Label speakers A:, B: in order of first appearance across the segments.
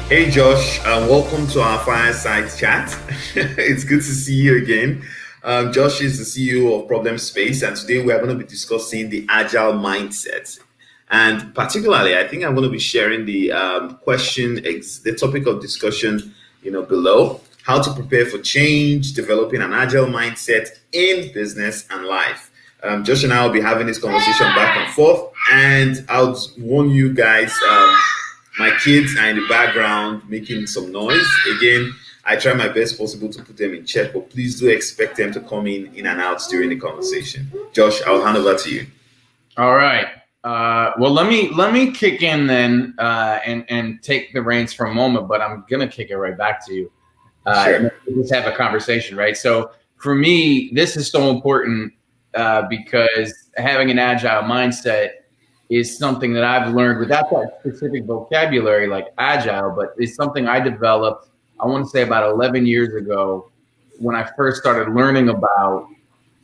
A: Hey Josh, welcome to our fireside chat. It's good to see you again. Josh is the CEO of Problem Space, and today we are going to be discussing the agile mindset. And particularly, I think I'm going to be sharing the the topic of discussion, below how to prepare for change, developing an agile mindset in business and life. Josh and I will be having this conversation back and forth, and I'll warn you guys. My kids are in the background making some noise. Again, I try my best possible to put them in check, but please do expect them to come in and out during the conversation. Josh, I'll hand over to you.
B: All right. Well, let me kick in then and take the reins for a moment, but I'm gonna kick it right back to you. And
A: Sure.
B: we'll just have a conversation, right? So for me, this is so important because having an agile mindset is something that I've learned without that specific vocabulary like agile, but it's something I developed, I want to say about 11 years ago when I first started learning about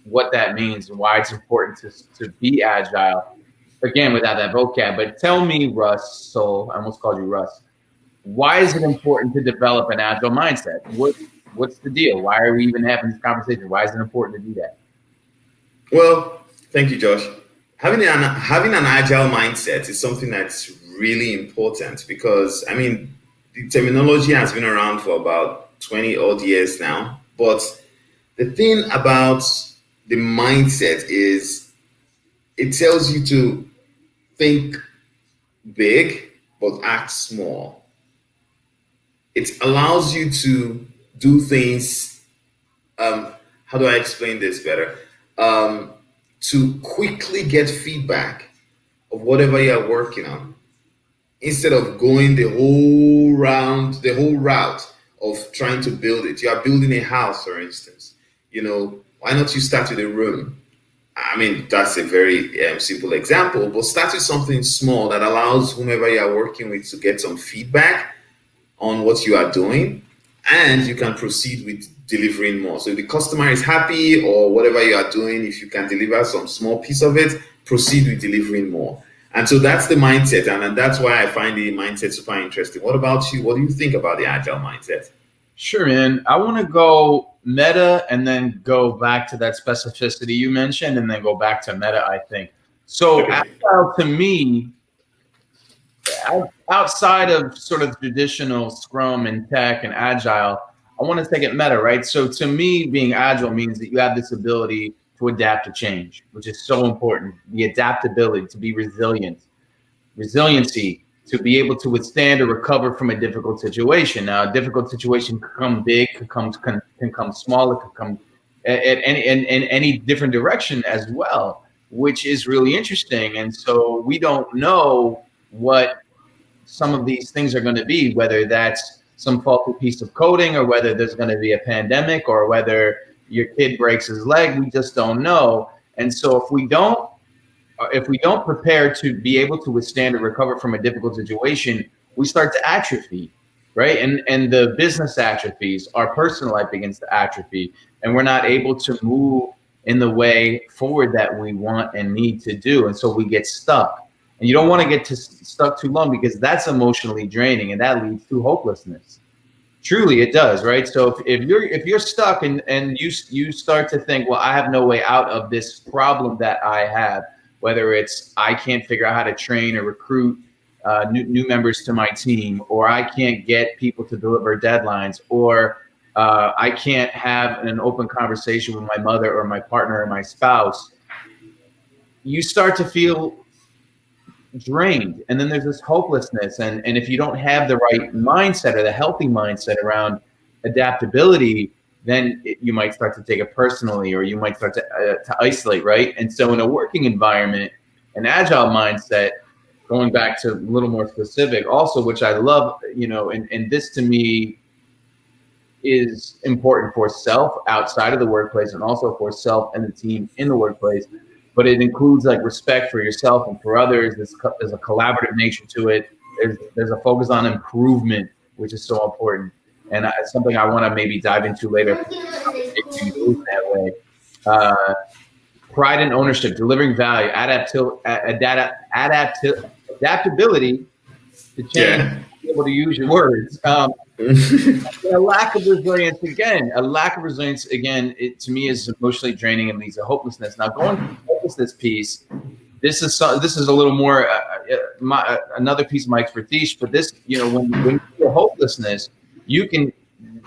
B: what that means and why it's important to be agile. Again, without that vocab. But tell me, Russell, I almost called you Russ. Why is it important to develop an agile mindset? What's the deal? Why are we even having this conversation? Why is it important to do that?
A: Well, thank you, Josh. Having an agile mindset is something that's really important because the terminology has been around for about 20 odd years now. But the thing about the mindset is it tells you to think big but act small. It allows you to do things. How do I explain this better? Um, to quickly get feedback of whatever you're working on instead of going the whole route of trying to build it. You are building a house, for instance. Why not you start with a room? That's a very simple example, but start with something small that allows whomever you are working with to get some feedback on what you are doing, and you can proceed with delivering more. So if the customer is happy or whatever you are doing, if you can deliver some small piece of it, proceed with delivering more. And so that's the mindset, and that's why I find the mindset super interesting. What about you? What do you think about the agile mindset?
B: Sure, man. I want to go meta and then go back to that specificity you mentioned and then go back to meta, I think. So
A: Okay.
B: agile to me, outside of sort of traditional Scrum and tech and agile, I want to take it meta, right? So to me, being agile means that you have this ability to adapt to change, which is so important. The adaptability, to be resilient, resiliency, to be able to withstand or recover from a difficult situation. Now, a difficult situation can come big, can come small, it can come in any different direction as well, which is really interesting. And so we don't know what some of these things are going to be, whether that's some faulty piece of coding or whether there's going to be a pandemic or whether your kid breaks his leg. We just don't know. And so if we don't prepare to be able to withstand or recover from a difficult situation, we start to atrophy, right? And the business atrophies, our personal life begins to atrophy, and we're not able to move in the way forward that we want and need to do. And so we get stuck. And you don't want to get stuck too long because that's emotionally draining and that leads to hopelessness. Truly, it does, right? So if you're stuck and you start to think, well, I have no way out of this problem that I have, whether it's I can't figure out how to train or recruit new members to my team, or I can't get people to deliver deadlines, or I can't have an open conversation with my mother or my partner or my spouse, you start to feel drained, and then there's this hopelessness, and if you don't have the right mindset or the healthy mindset around adaptability, then you might start to take it personally, or you might start to isolate, right? And so in a working environment, an agile mindset, going back to a little more specific also, which I love, and this to me is important for self outside of the workplace and also for self and the team in the workplace. But it includes like respect for yourself and for others. There's a collaborative nature to it. There's a focus on improvement, which is so important. And it's something I want to maybe dive into later if the conversation goes that way. Uh, Pride and ownership, delivering value, adaptability to change,
A: Yeah.
B: be able to use your words. A lack of resilience again. A lack of resilience again. It to me is emotionally draining and leads to hopelessness. Now, going to the hopelessness piece, this is a little more another piece of my expertise. But this, when you're hopelessness, you can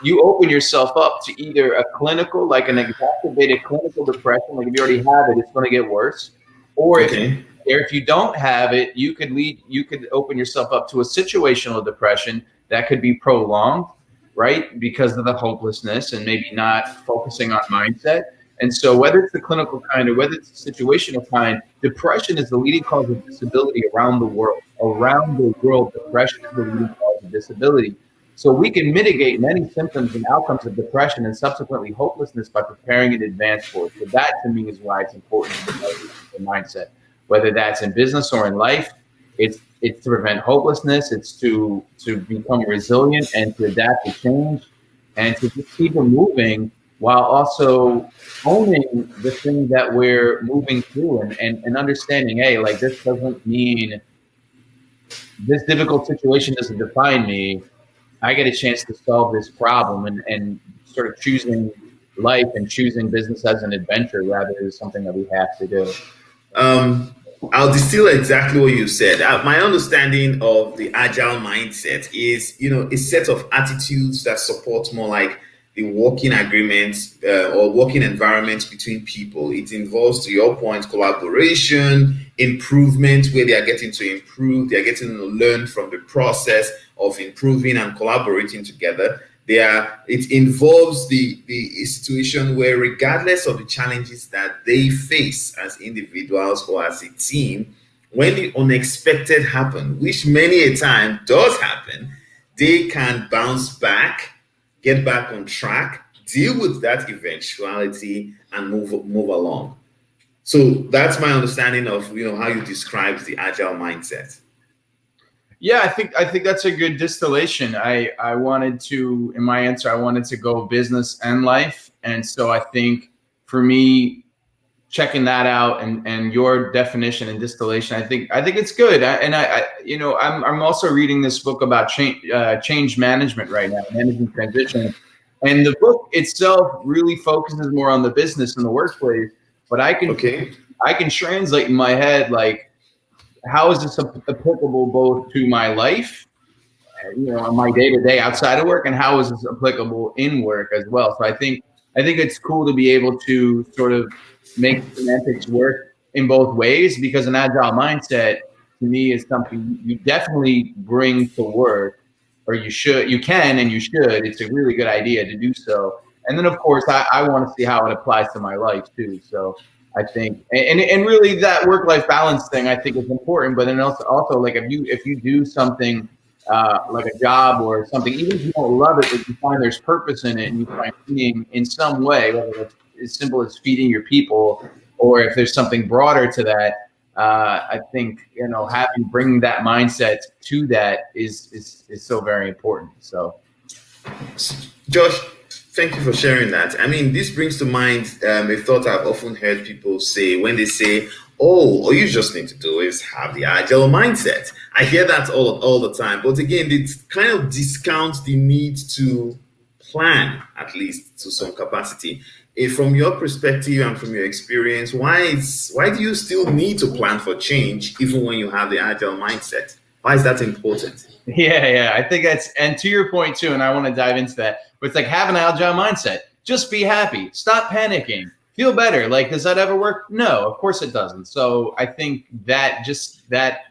B: you open yourself up to either a clinical, like an exacerbated clinical depression, like if you already have it, it's going to get worse, or
A: Okay.
B: if you don't have it, you could open yourself up to a situational depression that could be prolonged, right? Because of the hopelessness and maybe not focusing on mindset. And so whether it's the clinical kind or whether it's the situational kind, depression is the leading cause of disability around the world. Around the world, depression is the leading cause of disability. So we can mitigate many symptoms and outcomes of depression and subsequently hopelessness by preparing in advance for it. So that to me is why it's important to develop the mindset, whether that's in business or in life. It's to prevent hopelessness. It's to become resilient and to adapt to change and to just keep it moving while also owning the thing that we're moving through and understanding, hey, like this doesn't mean this difficult situation doesn't define me. I get a chance to solve this problem and sort of choosing life and choosing business as an adventure rather than something that we have to do.
A: Um, I'll distill exactly what you said. My understanding of the agile mindset is, a set of attitudes that support more like the working agreements or working environments between people. It involves, to your point, collaboration, improvement, where they are getting to improve, they are getting to learn from the process of improving and collaborating together. It involves the situation where, regardless of the challenges that they face as individuals or as a team, when the unexpected happen, which many a time does happen, they can bounce back, get back on track, deal with that eventuality, and move along. So that's my understanding of how you describe the agile mindset.
B: Yeah, I think that's a good distillation. I wanted to, in my answer, I wanted to go business and life, and so I think for me, checking that out and your definition and distillation, I think it's good. I'm also reading this book about change management right now, managing transition, and the book itself really focuses more on the business and the workplace. But
A: Okay.
B: I can translate in my head like how is this applicable both to my life, my day to day outside of work, and how is this applicable in work as well. So I think it's cool to be able to sort of make semantics work in both ways because an agile mindset to me is something you definitely bring to work, or you can and you should. It's a really good idea to do so. And then of course I want to see how it applies to my life too. So I think and really that work life balance thing I think is important. But then also like if you do something like a job or something, even if you don't love it, but you find there's purpose in it and you find meaning in some way, whether it's as simple as feeding your people or if there's something broader to that. I think having bringing that mindset to that is so very important. So
A: Josh, thank you for sharing that. I mean, this brings to mind a thought I've often heard people say when they say, "Oh, all you just need to do is have the agile mindset." I hear that all the time, but again, it kind of discounts the need to plan, at least to some capacity. From your perspective and from your experience, why do you still need to plan for change even when you have the agile mindset? Why is that important?
B: yeah, I think and to your point too, and I want to dive into that, but it's like have an agile mindset. Just be happy. Stop panicking. Feel better. Like, does that ever work? No, of course it doesn't. So I think that just that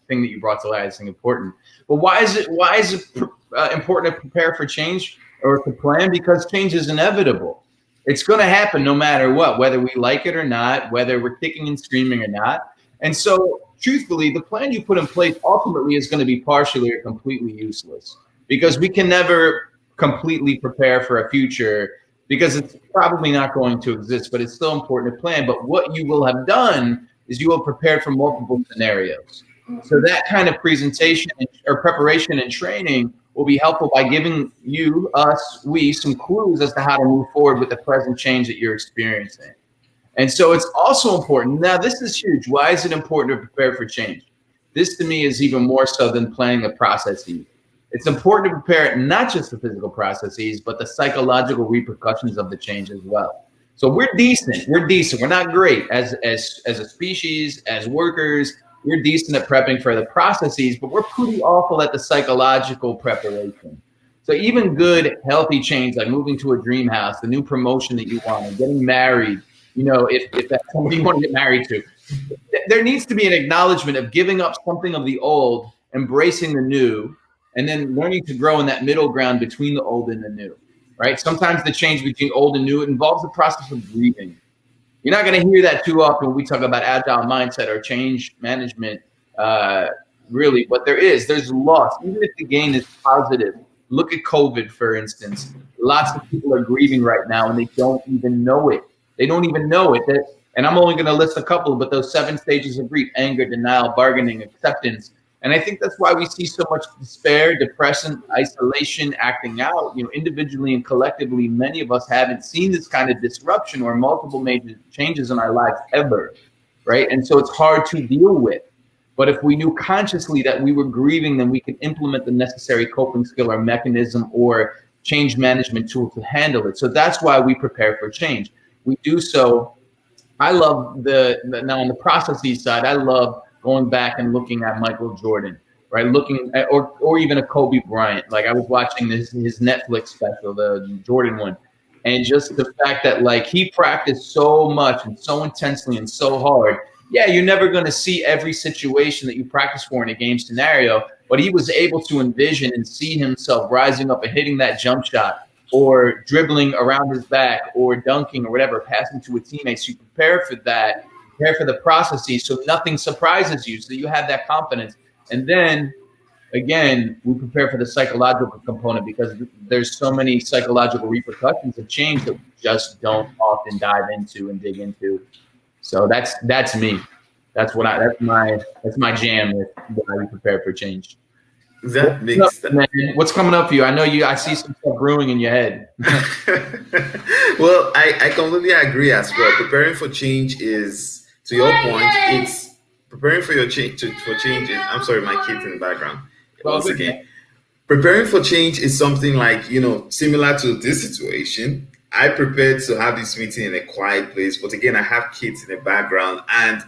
B: thing that you brought to light is important. But why is it important to prepare for change or to plan? Because change is inevitable. It's going to happen no matter what, whether we like it or not, whether we're kicking and screaming or not. And so, truthfully, the plan you put in place ultimately is going to be partially or completely useless because we can never completely prepare for a future because it's probably not going to exist, but it's still important to plan. But what you will have done is you will have prepared for multiple scenarios. So that kind of presentation or preparation and training will be helpful by giving we some clues as to how to move forward with the present change that you're experiencing. And so it's also important. Now, this is huge. Why is it important to prepare for change? This to me is even more so than planning the processes. It's important to prepare not just the physical processes, but the psychological repercussions of the change as well. So we're decent. We're decent. We're not great as a species, as workers. We're decent at prepping for the processes, but we're pretty awful at the psychological preparation. So even good, healthy change like moving to a dream house, the new promotion that you want, getting married, if that's something you want to get married to, there needs to be an acknowledgement of giving up something of the old, embracing the new, and then learning to grow in that middle ground between the old and the new, right? Sometimes the change between old and new involves the process of grieving. You're not going to hear that too often when we talk about agile mindset or change management, really. But there's loss, even if the gain is positive. Look at COVID, for instance. Lots of people are grieving right now, and they don't even know it. They don't even know it. And I'm only going to list a couple, but those 7 stages of grief: anger, denial, bargaining, acceptance. And I think that's why we see so much despair, depression, isolation, acting out. Individually and collectively, many of us haven't seen this kind of disruption or multiple major changes in our lives ever, right? And so it's hard to deal with. But if we knew consciously that we were grieving, then we could implement the necessary coping skill or mechanism or change management tool to handle it. So that's why we prepare for change. We do so. I love now on the processes side, I love going back and looking at Michael Jordan, right? Looking at, or even a Kobe Bryant. Like I was watching his Netflix special, the Jordan one. And just the fact that like he practiced so much and so intensely and so hard. Yeah, you're never going to see every situation that you practice for in a game scenario, but he was able to envision and see himself rising up and hitting that jump shot or dribbling around his back or dunking or whatever, passing to a teammate. So you prepare for that, prepare for the processes so nothing surprises you, so you have that confidence. And then again, we prepare for the psychological component because there's so many psychological repercussions of change that we just don't often dive into and dig into. So that's me. That's my jam with why we prepare for change.
A: That makes sense.
B: What's coming up for you? I know I see some stuff brewing in your head.
A: Well, I completely agree as well. Preparing for change is, to your point, it's preparing for your change for change. I'm sorry, my kids in the background. Once again, preparing for change is something like, similar to this situation. I prepared to have this meeting in a quiet place, but again, I have kids in the background and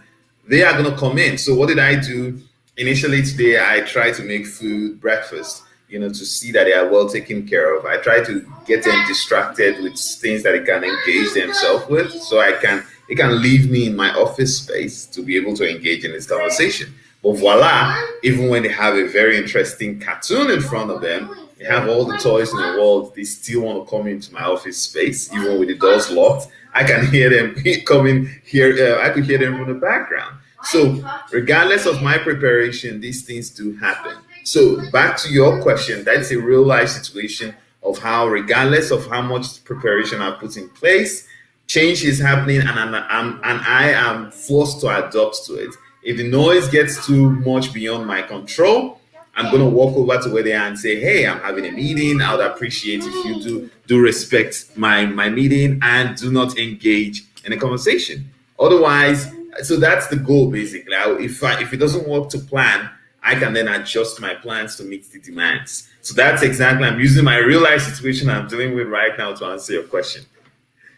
A: they are going to come in. So what did I do? Initially today, I try to make food, breakfast, to see that they are well taken care of. I try to get them distracted with things that they can engage themselves with, so it can leave me in my office space to be able to engage in this conversation. But voila, even when they have a very interesting cartoon in front of them, they have all the toys in the world, they still want to come into my office space, even with the doors locked. I can hear them coming here. I could hear them from the background. So, regardless of my preparation, these things do happen. So, back to your question, that's a real life situation of how, regardless of how much preparation I put in place, change is happening, and I am forced to adapt to it. If the noise gets too much beyond my control, I'm going to walk over to where they are and say, "Hey, I'm having a meeting. I would appreciate if you do respect my meeting and do not engage in a conversation." Otherwise, so that's the goal basically. If it doesn't work to plan, I can then adjust my plans to meet the demands. So that's exactly, I'm using my real life situation I'm dealing with right now to answer your question.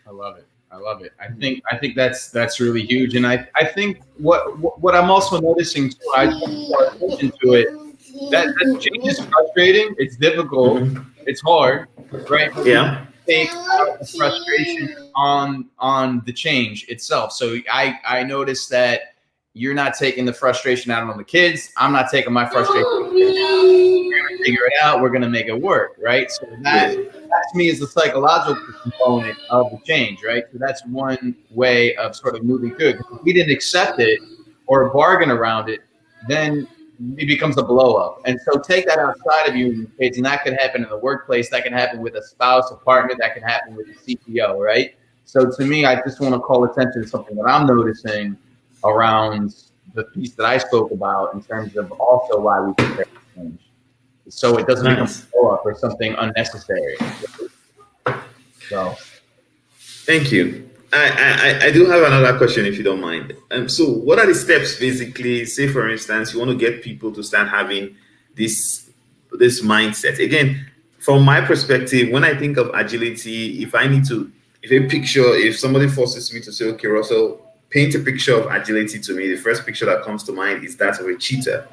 B: I love it. I think that's really huge, and I think what I'm also noticing too, I pay attention to it. That change is frustrating. It's difficult.
A: Mhm.
B: It's hard, right? But
A: Yeah.
B: take out the frustration on the change itself. So I noticed that you're not taking the frustration out on the kids. I'm not taking my frustration. We're gonna figure it out. We're gonna make it work, right? So that to me is the psychological component of the change, right? So that's one way of sort of moving through it. Because if we didn't accept it or bargain around it, then it becomes a blow up. And so take that outside of you and your kids, and that could happen in the workplace, that can happen with a spouse, a partner, that can happen with the CPO, right? So to me, I just want to call attention to something that I'm noticing around the piece that I spoke about in terms of also why we prepare for change. So it doesn't become a blow up or something unnecessary. So
A: Thank you. I do have another question if you don't mind. So what are the steps basically? Say for instance, you want to get people to start having this this mindset. Again, from my perspective, when I think of agility, if I need to, if a picture, if somebody forces me to say, okay, Russell, paint a picture of agility to me, the first picture that comes to mind is that of a cheetah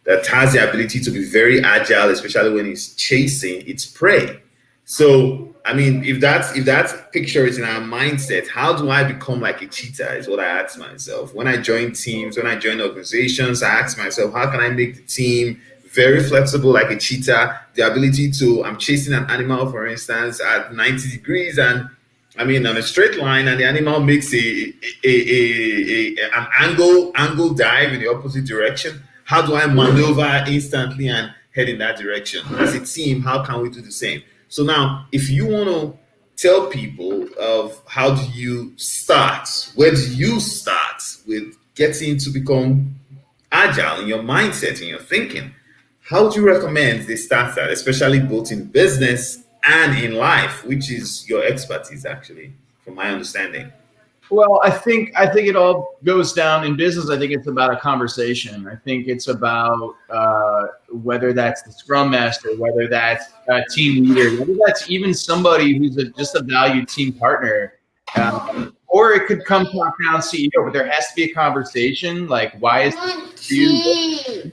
A: that has the ability to be very agile, especially when it's chasing its prey. So, I mean, if that picture is in our mindset, how do I become like a cheetah? Is what I ask myself. When I join teams, when I join organizations, I ask myself, how can I make the team very flexible like a cheetah? The ability to, I'm chasing an animal, for instance, at 90 degrees, and I mean, on a straight line, and the animal makes an angle dive in the opposite direction. How do I maneuver instantly and head in that direction? As a team, how can we do the same? So now, if you want to tell people of how do you start, where do you start with getting to become agile in your mindset, in your thinking, how do you recommend they start that, especially both in business and in life, which is your expertise, actually, from my understanding?
B: Well, I think it all goes down in business. I think it's about a conversation. I think it's about whether that's the scrum master, whether that's a team leader, whether that's even somebody who's just a valued team partner, uh, or it could come top down CEO. But there has to be a conversation. Like, why is this for you?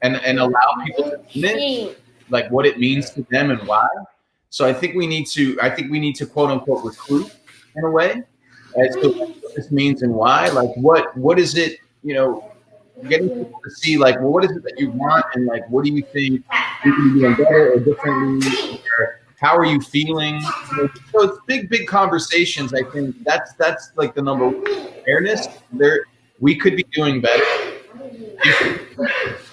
B: And allow people to admit like what it means to them and why. So I think we need to quote unquote recruit in a way as to what this means and why. Like what is it, getting people to see like, well, what is it that you want and like what do you think you can be doing better or differently, or how are you feeling? So it's big conversations. I think that's like the number one awareness. There we could be doing better.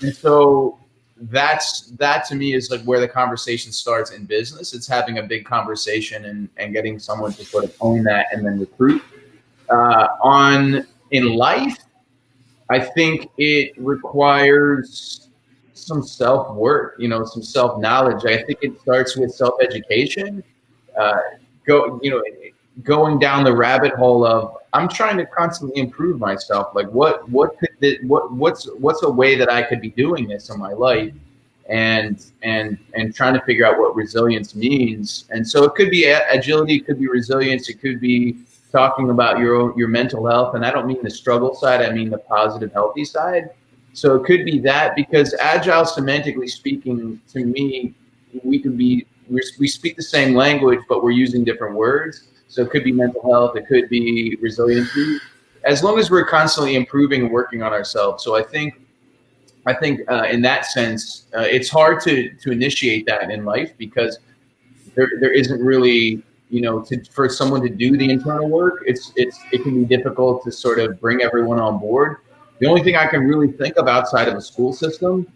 B: And so that to me is like where the conversation starts in business. It's having a big conversation and getting someone to sort of own that and then recruit. On in life, I think it requires some self work, some self knowledge. I think it starts with self education. Uh, go, going down the rabbit hole of I'm trying to constantly improve myself. Like what could what's a way that I could be doing this in my life, and trying to figure out what resilience means. And so it could be agility, it could be resilience, it could be talking about your mental health. And I don't mean the struggle side, I mean the positive, healthy side. So it could be that, because agile, semantically speaking, to me, we speak the same language, but we're using different words. So it could be mental health, it could be resiliency, as long as we're constantly improving and working on ourselves. So I think in that sense, it's hard to initiate that in life, because there isn't really, for someone to do the internal work. It can be difficult to sort of bring everyone on board. The only thing I can really think of outside of a school system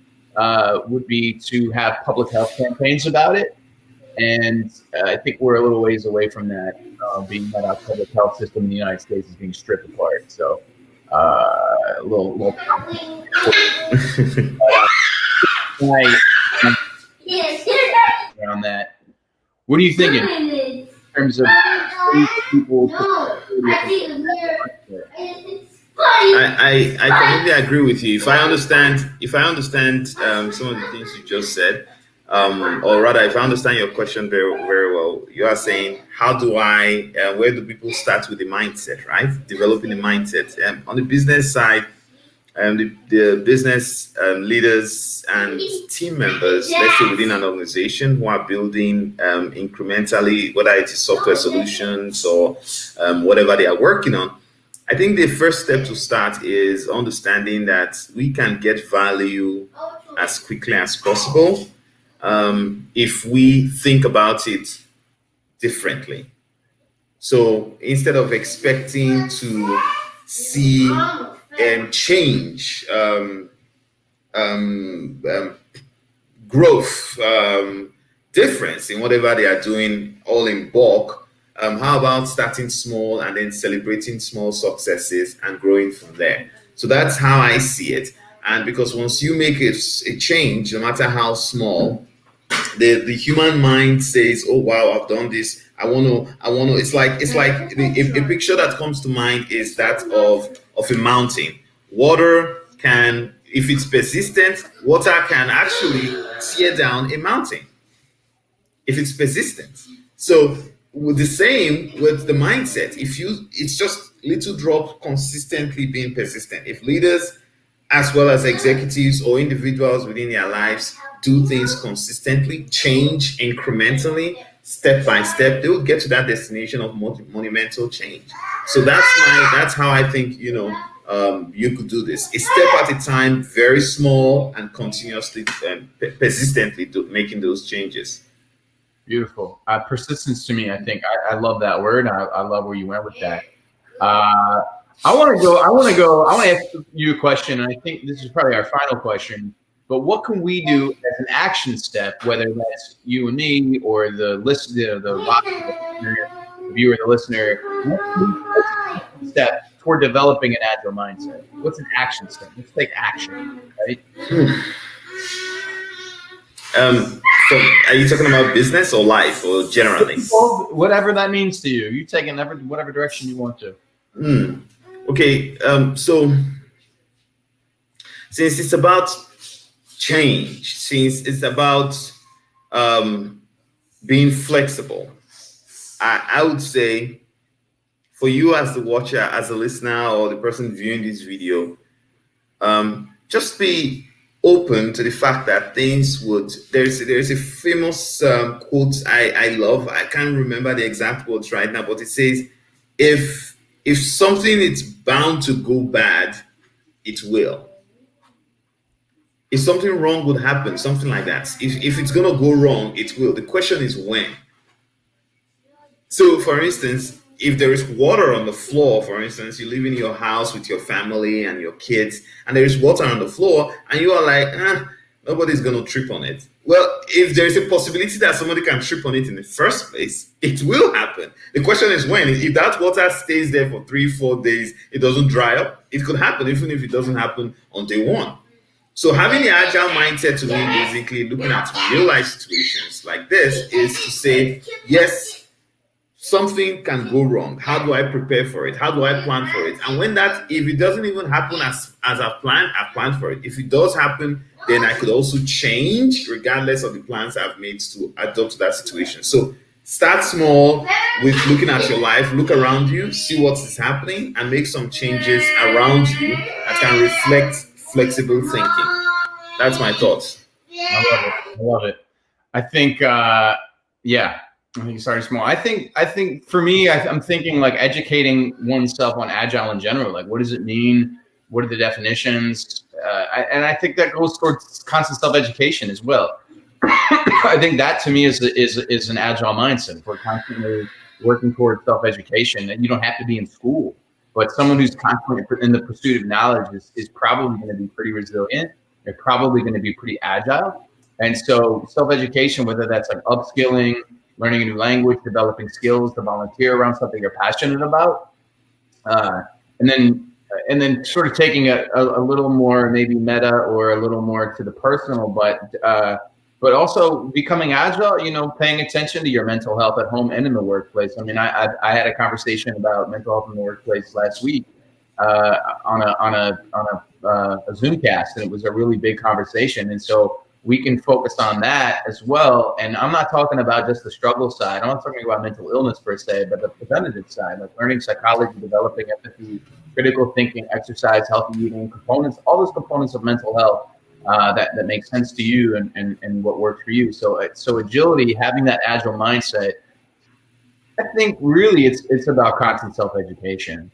B: would be to have public health campaigns about it. And I think we're a little ways away from that, being that our public health system in the United States is being stripped apart. So a little right around that. What are you thinking in terms of people?
A: I completely agree with you. If I understand some of the things you just said, or rather, if I understand your question very well, you are saying how do I, where do people start with the mindset, right? Developing the mindset. On the business side, the business leaders and team members, let's say within an organization who are building incrementally, whether it is software solutions or whatever they are working on. I think the first step to start is understanding that we can get value as quickly as possible if we think about it differently. So instead of expecting to see change, growth, difference in whatever they are doing all in bulk, how about starting small and then celebrating small successes and growing from there? So that's how I see it. And because once you make a change, no matter how small, the human mind says, oh wow, I've done this, I want to. It's like a picture that comes to mind is that of a mountain. Water can, if it's persistent, water can actually tear down a mountain if it's persistent. So with the same with the mindset, if you it's just little drop consistently being persistent. If leaders as well as executives or individuals within their lives do things consistently, change incrementally, step by step, they will get to that destination of monumental change. So that's how I think you could do this. A step at a time, very small and continuously, persistently making those changes.
B: Beautiful. Persistence to me, I think I love that word. I love where you went with that. Uh, I want to go. I want to go. I want to ask you a question, and I think this is probably our final question. But what can we do as an action step, whether that's you and me or the listener, the listener, the viewer, the listener? What's an action step toward developing an agile mindset? What's an action step? Let's take action, right?
A: So are you talking about business or life or generally?
B: Well, whatever that means to you. You take it in whatever direction you want to.
A: Okay. So since it's about change, since it's about being flexible, I would say for you as the watcher, as a listener, or the person viewing this video, just be open to the fact that things would. There's a famous quote I love. I can't remember the exact words right now, but it says, "If something is bound to go bad, it will. If something wrong would happen, something like that. If it's gonna go wrong, it will. The question is when." So, for instance, if there is water on the floor, for instance, you live in your house with your family and your kids, and there is water on the floor, and you are like, nobody's going to trip on it. Well, if there is a possibility that somebody can trip on it in the first place, it will happen. The question is when. If that water stays there for 3-4 days, it doesn't dry up, it could happen, even if it doesn't happen on day one. So having the agile mindset to me, basically looking at real life situations like this, is to say, yes, something can go wrong. How do I prepare for it? How do I plan for it? And if it doesn't even happen as I've planned for it. If it does happen, then I could also change regardless of the plans I've made to adapt to that situation. So start small with looking at your life, look around you, see what is happening, and make some changes around you that can reflect flexible thinking. That's my thoughts.
B: I love it. I love it. I think, yeah. I think starting small. I think for me, I'm thinking like educating oneself on agile in general. Like, what does it mean? What are the definitions? And I think that goes towards constant self-education as well. I think that to me is an agile mindset. If we're constantly working towards self-education, and you don't have to be in school, but someone who's constantly in the pursuit of knowledge is probably going to be pretty resilient. They're probably going to be pretty agile. And so self-education, whether that's like upskilling, learning a new language, developing skills to volunteer around something you're passionate about, and then sort of taking a little more maybe meta or a little more to the personal, but also becoming agile. Paying attention to your mental health at home and in the workplace. I mean, I had a conversation about mental health in the workplace last week on a Zoomcast, and it was a really big conversation, and so we can focus on that as well. And I'm not talking about just the struggle side. I'm not talking about mental illness per se, but the preventative side, like learning psychology, developing empathy, critical thinking, exercise, healthy eating, components, all those components of mental health that make sense to you and what works for you. So agility, having that agile mindset, I think really it's about constant self-education.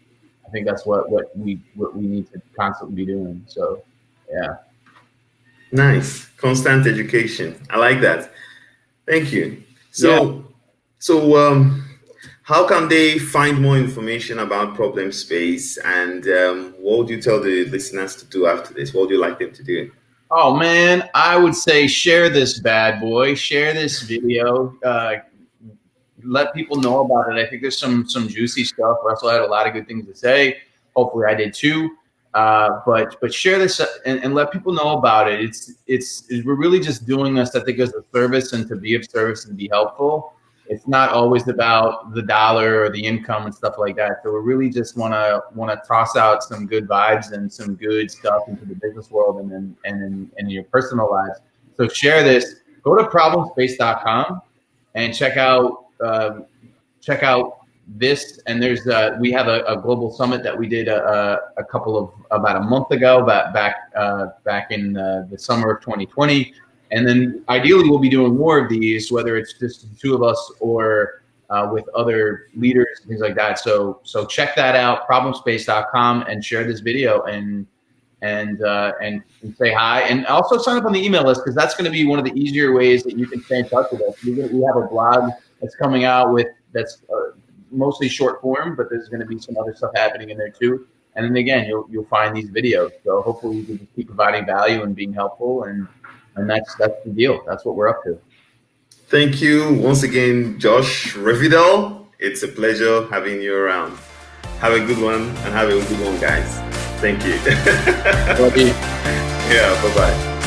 B: I think that's what we need to constantly be doing. So, yeah.
A: Nice. Constant education. I like that. Thank you. So how can they find more information about problem space, and what would you tell the listeners to do after this? What would you like them to do?
B: Oh man, I would say share this bad boy, share this video, let people know about it. I think there's some juicy stuff. Russell had a lot of good things to say. Hopefully I did too. But share this and let people know about it. We're really just doing this, I think, as a service and to be of service and be helpful. it's not always about the dollar or the income and stuff like that. So we really just want to toss out some good vibes and some good stuff into the business world and in your personal lives. So share this. Go to problemspace.com and check out this. And there's we have a global summit that we did about a month ago, back in the summer of 2020. And then ideally we'll be doing more of these, whether it's just the two of us or with other leaders and things like that. So check that out, problemspace.com, and share this video and say hi, and also sign up on the email list, because that's going to be one of the easier ways that you can stay in touch with us. We have a blog that's coming out that's mostly short form, but there's going to be some other stuff happening in there too. And then again, you'll find these videos. So hopefully we can just keep providing value and being helpful, and that's the deal. That's what we're up to.
A: Thank you once again, Josh Rivedal. It's a pleasure having you around. Have a good one, and have a good one, guys. Thank you.
B: Love you.
A: Yeah, bye-bye.